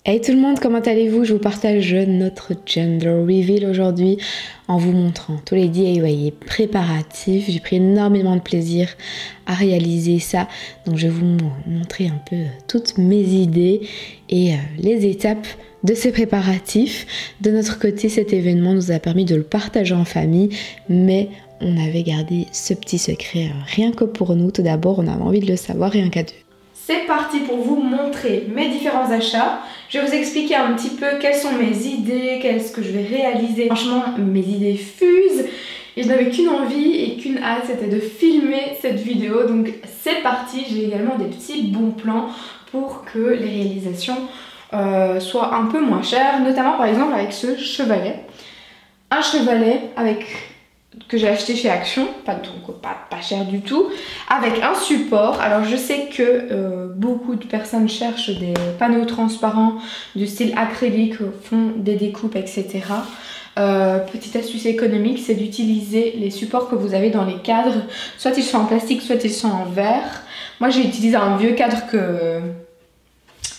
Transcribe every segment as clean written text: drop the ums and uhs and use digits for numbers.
Hey tout le monde, comment allez-vous? Je vous partage notre gender reveal aujourd'hui en vous montrant tous les DIY préparatifs. J'ai pris énormément de plaisir à réaliser ça, donc je vais vous montrer un peu toutes mes idées et les étapes de ces préparatifs. De notre côté, cet événement nous a permis de le partager en famille, mais on avait gardé ce petit secret rien que pour nous. Tout d'abord, on avait envie de le savoir rien qu'à deux. C'est parti pour vous montrer mes différents achats. Je vais vous expliquer un petit peu quelles sont mes idées, qu'est-ce que je vais réaliser. Franchement, mes idées fusent et je n'avais qu'une envie et qu'une hâte, c'était de filmer cette vidéo. Donc c'est parti, j'ai également des petits bons plans pour que les réalisations soient un peu moins chères. Notamment par exemple avec ce chevalet. Un chevalet que j'ai acheté chez Action, pas cher du tout, avec un support. Alors je sais que beaucoup de personnes cherchent des panneaux transparents du style acrylique, font des découpes, etc. Petite astuce économique, c'est d'utiliser les supports que vous avez dans les cadres, soit ils sont en plastique, soit ils sont en verre. Moi j'ai utilisé un vieux cadre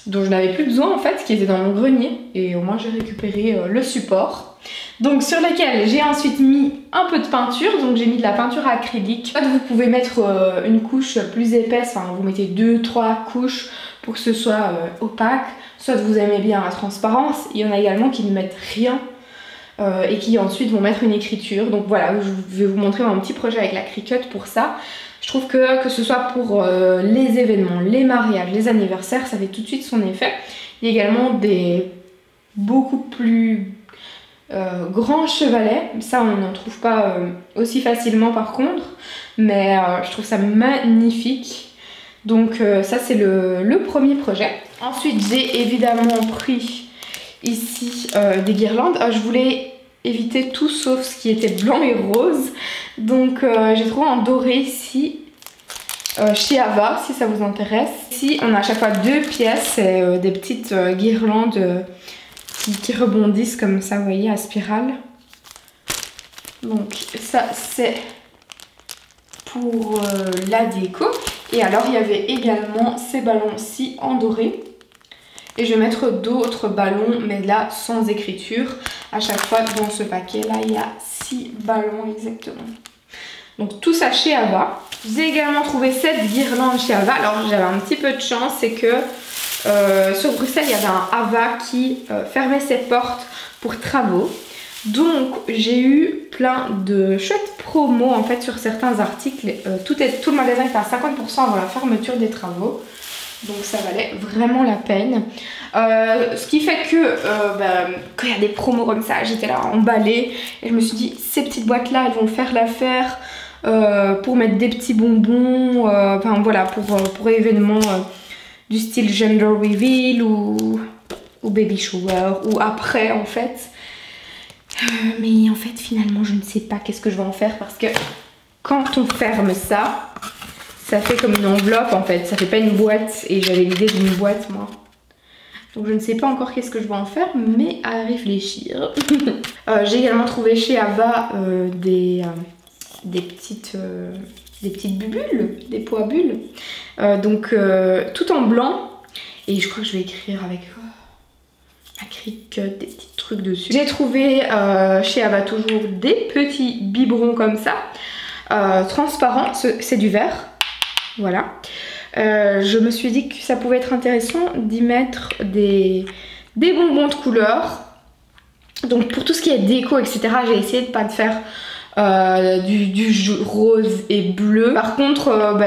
dont je n'avais plus besoin en fait, qui était dans mon grenier, et au moins j'ai récupéré le support. Donc sur lesquels j'ai ensuite mis un peu de peinture, donc j'ai mis de la peinture acrylique. Soit vous pouvez mettre une couche plus épaisse, enfin vous mettez 2-3 couches pour que ce soit opaque, soit vous aimez bien la transparence. Il y en a également qui ne mettent rien et qui ensuite vont mettre une écriture. Donc voilà, je vais vous montrer mon petit projet avec la Cricut pour ça. Je trouve que ce soit pour les événements, les mariages, les anniversaires, ça fait tout de suite son effet. Il y a également des beaucoup plus grands chevalets, ça on n'en trouve pas aussi facilement par contre, mais je trouve ça magnifique. Donc ça c'est le premier projet. Ensuite j'ai évidemment pris ici des guirlandes. Je voulais éviter tout sauf ce qui était blanc et rose, donc j'ai trouvé en doré ici chez Ava, si ça vous intéresse. Ici on a à chaque fois deux pièces, c'est des petites guirlandes qui rebondissent comme ça, vous voyez, à spirale. Donc ça c'est pour la déco. Et alors il y avait également ces ballons-ci en doré. Et je vais mettre d'autres ballons, mais là sans écriture. À chaque fois dans ce paquet là, il y a 6 ballons exactement. Donc tout ça chez Ava. J'ai également trouvé cette guirlande chez Ava. Alors j'avais un petit peu de chance, c'est que sur Bruxelles il y avait un Ava qui fermait ses portes pour travaux. Donc j'ai eu plein de chouettes promos en fait sur certains articles. Tout le magasin était à 50% avant la fermeture des travaux. Donc ça valait vraiment la peine. Ce qui fait que quand il y a des promos comme ça, j'étais là emballée. Et je me suis dit, ces petites boîtes là, elles vont faire l'affaire pour mettre des petits bonbons. Enfin voilà, pour événements du style gender reveal ou baby shower ou après en fait. Mais en fait finalement je ne sais pas qu'est-ce que je vais en faire, parce que quand on ferme ça, ça fait comme une enveloppe en fait, ça fait pas une boîte, et j'avais l'idée d'une boîte moi. Donc je ne sais pas encore qu'est-ce que je vais en faire, mais à réfléchir. J'ai également trouvé chez Ava des petites bulles, des pots à bulles. Donc tout en blanc, et je crois que je vais écrire avec Cricut des petits trucs dessus. J'ai trouvé chez Ava toujours des petits biberons comme ça, transparents, c'est du verre, voilà. Je me suis dit que ça pouvait être intéressant d'y mettre des bonbons de couleur. Donc pour tout ce qui est déco, etc., j'ai essayé de pas de faire du rose et bleu. Par contre,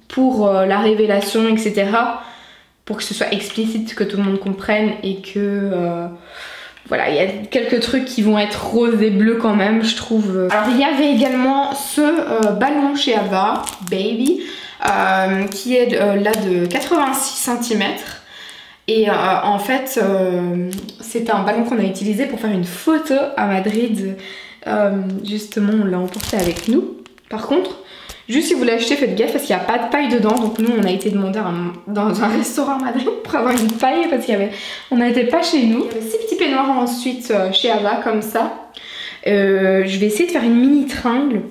pour la révélation, etc., pour que ce soit explicite, que tout le monde comprenne, et que voilà, il y a quelques trucs qui vont être roses et bleus quand même, je trouve. Alors il y avait également ce ballon chez Ava, Baby, qui est là de 86 cm. Et en fait, c'est un ballon qu'on a utilisé pour faire une photo à Madrid. Justement, on l'a emporté avec nous. Par contre, juste si vous l'achetez, faites gaffe parce qu'il n'y a pas de paille dedans. Donc nous, on a été demander dans un restaurant à Madrid pour avoir une paille parce qu'on n'était pas chez nous. Il y avait 6 petits peignoirs ensuite chez Ava comme ça. Je vais essayer de faire une mini tringle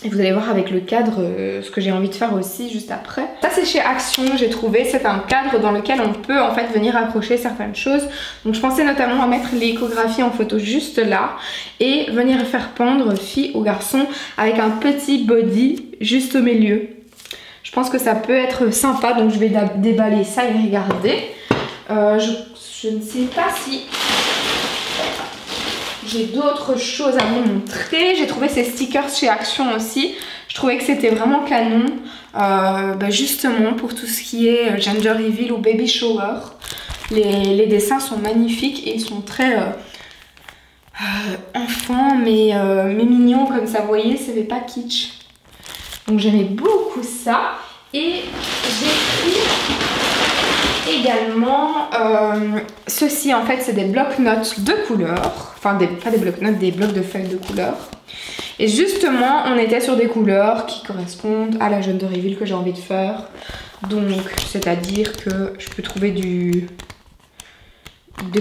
Et vous allez voir avec le cadre ce que j'ai envie de faire aussi juste après. Ça c'est chez Action, j'ai trouvé, c'est un cadre dans lequel on peut en fait venir accrocher certaines choses. Donc je pensais notamment à mettre l'échographie en photo juste là et venir faire pendre fille ou garçon avec un petit body juste au milieu. Je pense que ça peut être sympa, donc je vais déballer ça et regarder. Je ne sais pas si j'ai d'autres choses à vous montrer. J'ai trouvé ces stickers chez Action aussi. Je trouvais que c'était vraiment canon. Justement pour tout ce qui est gender reveal ou baby shower. Les dessins sont magnifiques et ils sont très enfants mais mignons comme ça. Vous voyez, ça fait pas kitsch. Donc j'aimais beaucoup ça. Et j'ai pris également ceci, en fait c'est des blocs-notes de couleurs, enfin pas des blocs-notes, des blocs de feuilles de couleurs. Et justement on était sur des couleurs qui correspondent à la gender reveal que j'ai envie de faire. Donc c'est à dire que je peux trouver des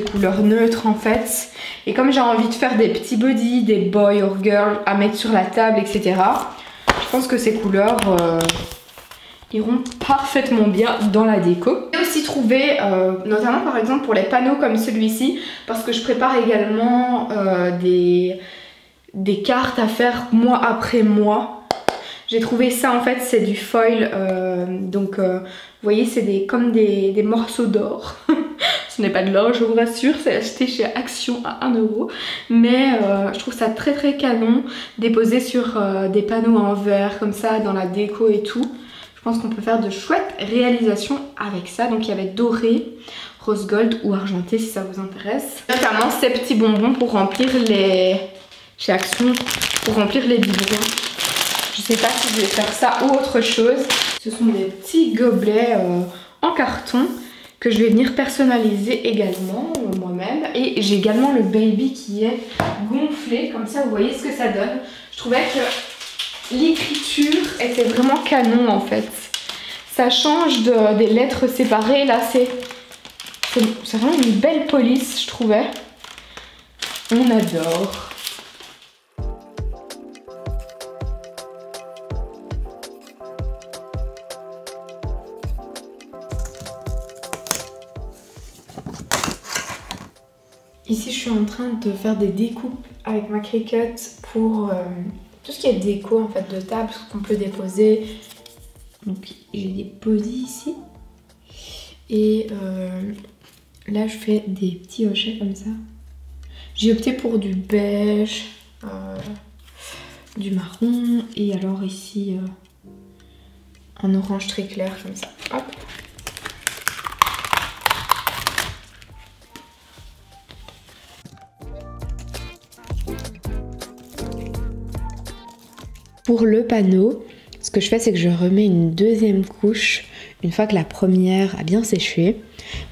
couleurs neutres en fait. Et comme j'ai envie de faire des petits bodys, des boy or girl à mettre sur la table, etc. Je pense que ces couleurs iront parfaitement bien dans la déco. J'ai aussi trouvé, notamment par exemple pour les panneaux comme celui-ci, parce que je prépare également des cartes à faire mois après mois. J'ai trouvé ça, en fait c'est du foil, vous voyez c'est comme des morceaux d'or. Ce n'est pas de l'or, je vous rassure, c'est acheté chez Action à 1 €. Mais je trouve ça très très canon, déposé sur des panneaux en verre comme ça dans la déco et tout. Je pense qu'on peut faire de chouettes réalisations avec ça. Donc il y avait doré, rose gold ou argenté si ça vous intéresse. Notamment ces petits bonbons pour remplir chez Action, pour remplir les biberons. Je sais pas si je vais faire ça ou autre chose. Ce sont des petits gobelets en carton que je vais venir personnaliser également moi-même. Et j'ai également le baby qui est gonflé, comme ça vous voyez ce que ça donne. Je trouvais que l'écriture était vraiment canon en fait. Ça change des lettres séparées. Là c'est vraiment une belle police je trouvais. On adore. Ici je suis en train de faire des découpes avec ma Cricut pour tout ce qui est déco en fait de table, ce qu'on peut déposer. Donc j'ai des bodys ici. Et là je fais des petits hochets comme ça. J'ai opté pour du beige, du marron et alors ici un orange très clair comme ça. Hop. Pour le panneau, ce que je fais, c'est que je remets une deuxième couche une fois que la première a bien séché.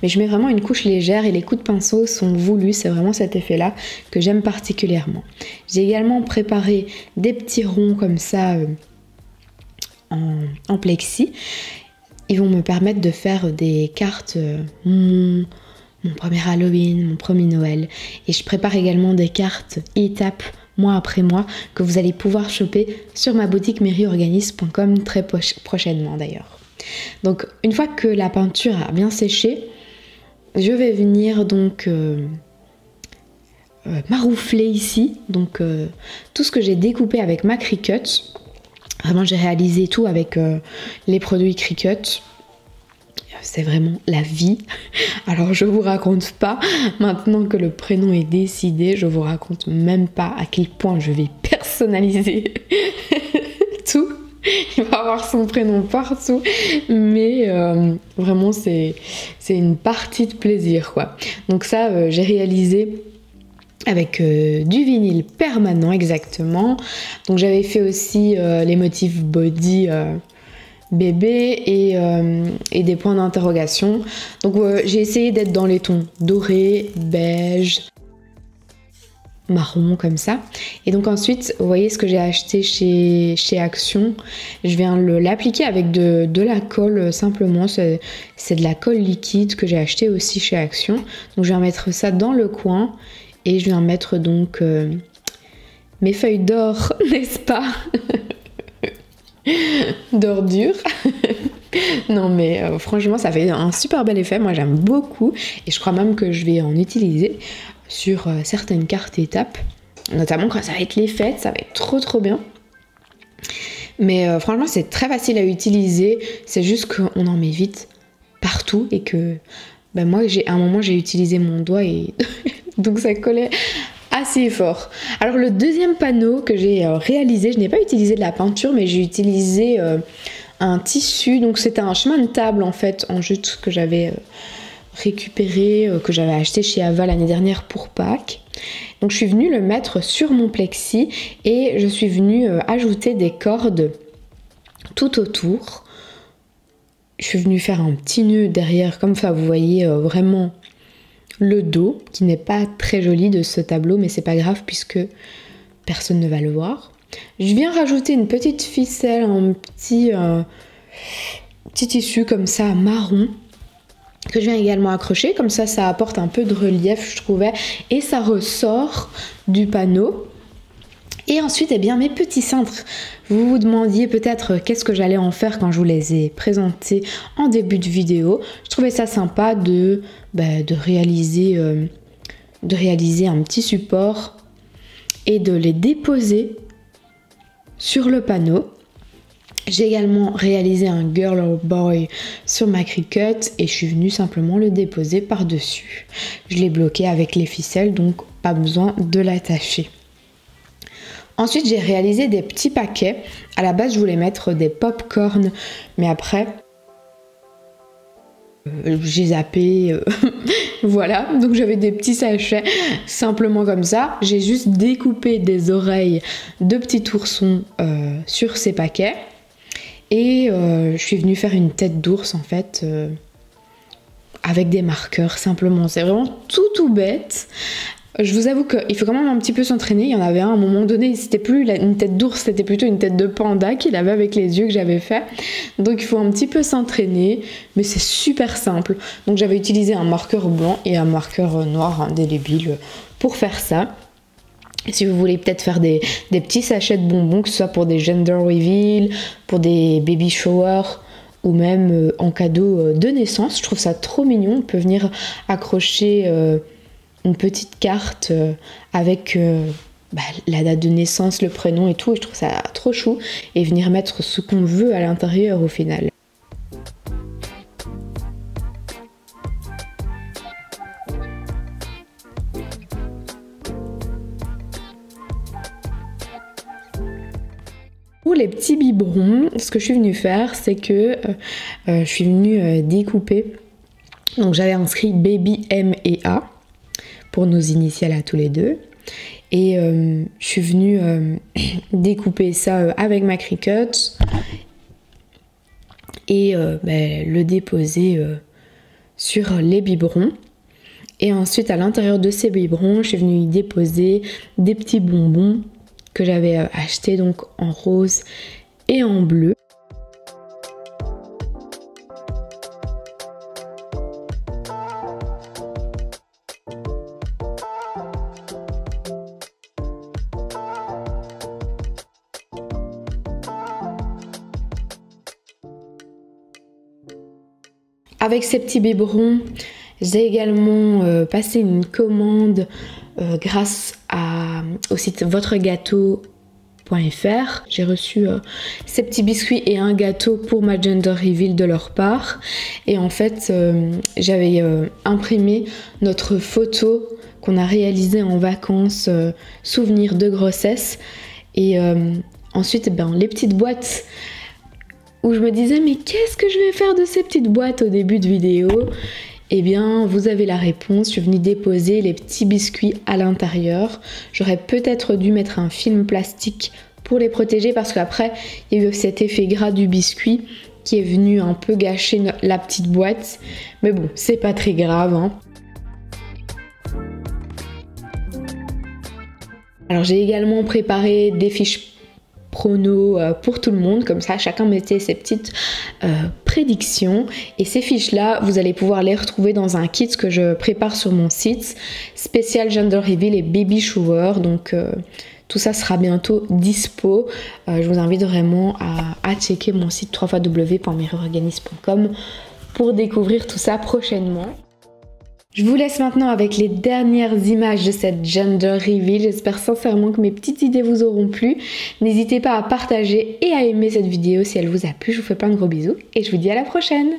Mais je mets vraiment une couche légère et les coups de pinceau sont voulus. C'est vraiment cet effet-là que j'aime particulièrement. J'ai également préparé des petits ronds comme ça en plexi. Ils vont me permettre de faire des cartes mon premier Halloween, mon premier Noël. Et je prépare également des cartes étapes mois après mois que vous allez pouvoir choper sur ma boutique maryorganisme.com très prochainement d'ailleurs. Donc une fois que la peinture a bien séché, je vais venir donc maroufler ici donc tout ce que j'ai découpé avec ma Cricut. Vraiment j'ai réalisé tout avec les produits Cricut. C'est vraiment la vie. Alors je vous raconte pas, maintenant que le prénom est décidé, je vous raconte même pas à quel point je vais personnaliser tout. Il va avoir son prénom partout, mais vraiment c'est une partie de plaisir quoi. Donc ça j'ai réalisé avec du vinyle permanent exactement. Donc j'avais fait aussi les motifs body bébé et des points d'interrogation. Donc j'ai essayé d'être dans les tons doré, beige, marron comme ça. Et donc ensuite vous voyez ce que j'ai acheté chez Action. Je viens l'appliquer avec de la colle simplement. C'est de la colle liquide que j'ai acheté aussi chez Action. Donc je viens mettre ça dans le coin et je viens mettre donc mes feuilles d'or, n'est-ce pas? d'ordures. Non mais franchement ça fait un super bel effet, moi j'aime beaucoup et je crois même que je vais en utiliser sur certaines cartes étapes, notamment quand ça va être les fêtes, ça va être trop bien. Mais franchement c'est très facile à utiliser, c'est juste qu'on en met vite partout et que moi à un moment j'ai utilisé mon doigt et donc ça collait assez fort. Alors le deuxième panneau que j'ai réalisé, je n'ai pas utilisé de la peinture mais j'ai utilisé un tissu, donc c'était un chemin de table en fait en jute que j'avais récupéré, que j'avais acheté chez Ava l'année dernière pour Pâques. Donc je suis venue le mettre sur mon plexi et je suis venue ajouter des cordes tout autour. Je suis venue faire un petit nœud derrière, comme ça vous voyez vraiment le dos, qui n'est pas très joli de ce tableau, mais c'est pas grave puisque personne ne va le voir. Je viens rajouter une petite ficelle, un petit tissu comme ça marron que je viens également accrocher, comme ça ça apporte un peu de relief je trouvais et ça ressort du panneau. Et ensuite mes petits cintres, vous vous demandiez peut-être qu'est-ce que j'allais en faire quand je vous les ai présentés en début de vidéo. Je trouvais ça sympa de réaliser un petit support et de les déposer sur le panneau. J'ai également réalisé un girl or boy sur ma Cricut et je suis venue simplement le déposer par-dessus. Je l'ai bloqué avec les ficelles, donc pas besoin de l'attacher. Ensuite, j'ai réalisé des petits paquets. À la base, je voulais mettre des pop-corn, mais après, j'ai zappé. Voilà, donc j'avais des petits sachets simplement comme ça. J'ai juste découpé des oreilles de petits oursons sur ces paquets. Et je suis venue faire une tête d'ours en fait avec des marqueurs simplement. C'est vraiment tout bête. Je vous avoue qu'il faut quand même un petit peu s'entraîner. Il y en avait un à un moment donné, c'était plus une tête d'ours, c'était plutôt une tête de panda qu'il avait avec les yeux que j'avais fait. Donc il faut un petit peu s'entraîner, mais c'est super simple. Donc j'avais utilisé un marqueur blanc et un marqueur noir indélébile pour faire ça. Si vous voulez peut-être faire des petits sachets de bonbons, que ce soit pour des gender reveal, pour des baby showers ou même en cadeau de naissance, je trouve ça trop mignon. On peut venir accrocher une petite carte avec la date de naissance, le prénom et tout, et je trouve ça trop chou, et venir mettre ce qu'on veut à l'intérieur au final. Pour les petits biberons, ce que je suis venue faire, c'est que je suis venue découper, donc j'avais inscrit Baby M et A pour nos initiales à tous les deux. Et je suis venue découper ça avec ma Cricut et le déposer sur les biberons. Et ensuite, à l'intérieur de ces biberons, je suis venue y déposer des petits bonbons que j'avais achetés donc en rose et en bleu. Avec ces petits biberons, j'ai également passé une commande grâce au site votregâteau.fr. J'ai reçu ces petits biscuits et un gâteau pour ma gender reveal de leur part. Et en fait, j'avais imprimé notre photo qu'on a réalisée en vacances, souvenir de grossesse. Et ensuite, les petites boîtes où je me disais mais qu'est-ce que je vais faire de ces petites boîtes au début de vidéo? Eh bien vous avez la réponse, je suis venue déposer les petits biscuits à l'intérieur. J'aurais peut-être dû mettre un film plastique pour les protéger parce qu'après il y a eu cet effet gras du biscuit qui est venu un peu gâcher la petite boîte. Mais bon, c'est pas très grave hein. Alors j'ai également préparé des fiches prono pour tout le monde, comme ça chacun mettait ses petites prédictions et ces fiches là vous allez pouvoir les retrouver dans un kit que je prépare sur mon site spécial gender reveal et baby shower, donc Tout ça sera bientôt dispo. Je vous invite vraiment à checker mon site www.mirrororganisme.com pour découvrir tout ça prochainement. Je vous laisse maintenant avec les dernières images de cette gender reveal. J'espère sincèrement que mes petites idées vous auront plu. N'hésitez pas à partager et à aimer cette vidéo si elle vous a plu. Je vous fais plein de gros bisous et je vous dis à la prochaine.